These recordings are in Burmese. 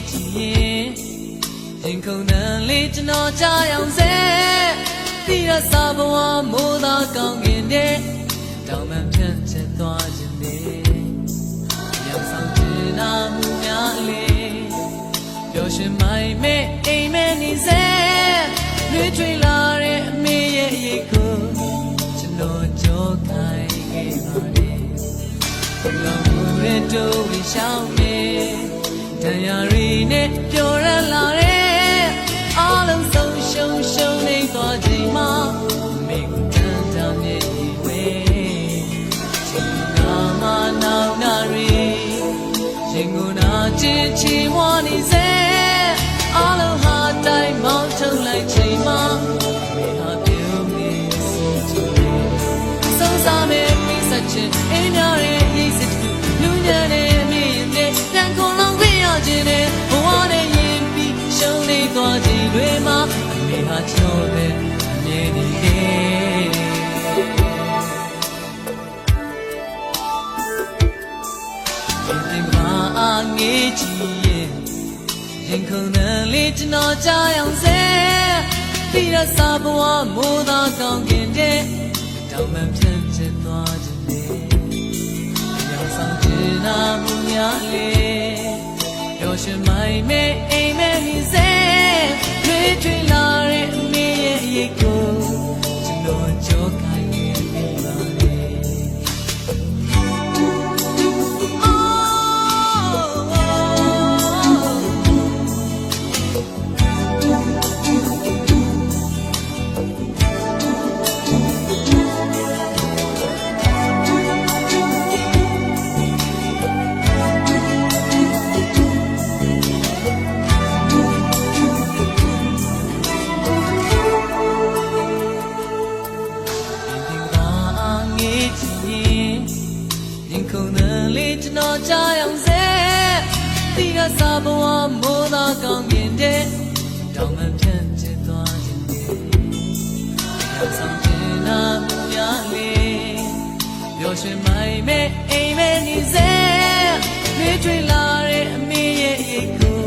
ကြည့်ရင်ရင်ခုန်တဲ့လေးကျွန်တော်ကြားရောက်စေပြီးရစာဘဝမိုးသာကောင်းကင်တဲ့တောင်မှန်ဖြတ်ချက်သွားခြင်းနဲ့ရောက်ဆောင်ကျင်နာမှုများလေးပျော်ရွှင်မိုင်မဲ့အိမ်မဲ့နေစေလွှဲထွေလာတဲ့အမေရဲ့ရိတ်ကိုကျွန်တော်ကြောခိုင်းခဲ့ပါတယ်ဘလောင်မှုရဲ့တို့ဝေရှောင်းနေတရားရီနဲ့ပျော်ရလာတဲ့အားလုံးဆုံးရှုံးရှုံးနေသွားချိန်မှာမိကိုတန်တမ်းမြေဝေးချိန်နာမနောင်နာရီရင်ကိုနာချစ်ချီဝါနေစေအားလုံးဟာတိုင်းမောင်းထုတ်လိုက်ချိန်မှာမိဟာပြုံးနေစီချင်ဆုံးစားမဲ့မိဆက်ချင်အင်းများရဲ့ရိတ်စစ်လူညာနဲ့မိရဲ့တန်ကုန်လုံးပြရခြင်းနဲ့ဘဝနဲ့ရင်ပြီးရှုံးနေသွားခြင်းတွေမှာမိဟာချောတဲ့အမြဲတည်းရင်မှာငေးကြည့်ရင်ခုန်တဲ့လေးကျွန်တော်ကြားရောက်စေပြီးရစာဘဝမိုးသာကောင်းကင်တဲ့တောင်မှန်ဖြတ်ချက်သွားခြင်းနဲ့ရောက်ဆောင်ကျင်နာမှုများလေးပျော်ရွှင်မိုင်မဲ့အိမ်မဲ့နေစေလွှဲထွေလာတဲ့အမေရဲ့ရိတ်ကိုကျွန်တော်ကြောခိုင်းနေပြီပါလေကျွန်တော်ကြားရောက်စေဒီကစားဘဝမိုးသာကောင်းကင်တဲ့တောင်မှန်ဖြတ်ချစ်သွားခြင်းနဲ့ရောက်ဆောင်ကျင်နာမှုများလေးပျော်ရွှင်မိုင်မဲ့အိမ်မဲ့နေစေလွှဲထွေလာတဲ့အမေရဲ့ရိတ်ကို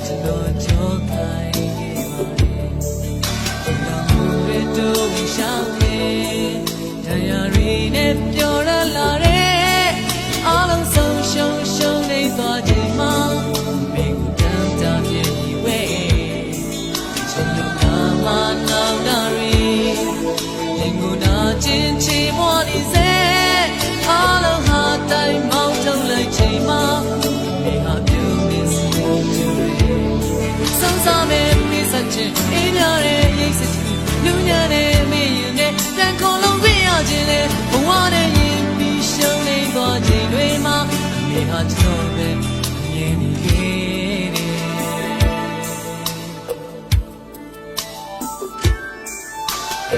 ကျွန်တော်ကြောခိုင်းခဲ့ပါတယ်ဒီလိုမျိုးတွေတို့ရှောင်းနေတရားရီနဲ့ပျော်ရလာတဲ့အားလုံးဆုံးရှုံးရှုံးနေသွားချိန်မှာမိကိုတန်တမ်းမြေဝဲကျွန်တော်ကမနောင်နာရီရင်ကိုနာချင်းချီမွားနေစေအားလုံးဟာတိုင်းမောင်းထုတ်လိုက်ချိန်မှာမိဟာပြုံးနေစီကြရဆုံးစားမဲ့မိစချင်အင်းများရဲ့ရိတ်စစ်လူညာနဲ့မိရင်နဲ့တန်ခုံလုံးပြရခြင်းနဲ့ဘဝနဲ့ရင်ပြီးရှုံးနေသွားခြင်းတွေမှာမိဟာကျွန်တော်ပဲမြင်နေခဲ့တယ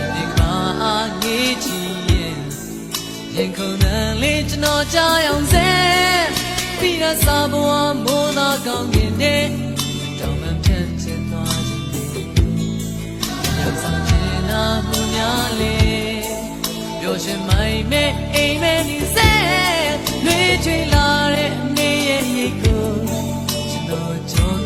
်ဒီမှာငေးကြည့်ရင်ခုန်တဲ့လေးကျွန်တော်ကြားရောက်စေပြီးရစာဘဝမိုးသာကောင်းကင်တဲ့တောင်မှန်ဖြတ်ချင်သွားခြင်းရောက်ဆောင်ကျင်နာမှုများလေးပျော်ရွှင်မိုင်မဲ့အိမ်မဲ့နေစေလွှဲထွေလာတဲ့အမေရဲ့ရိတ်ကိုကျွန်တော်ကြော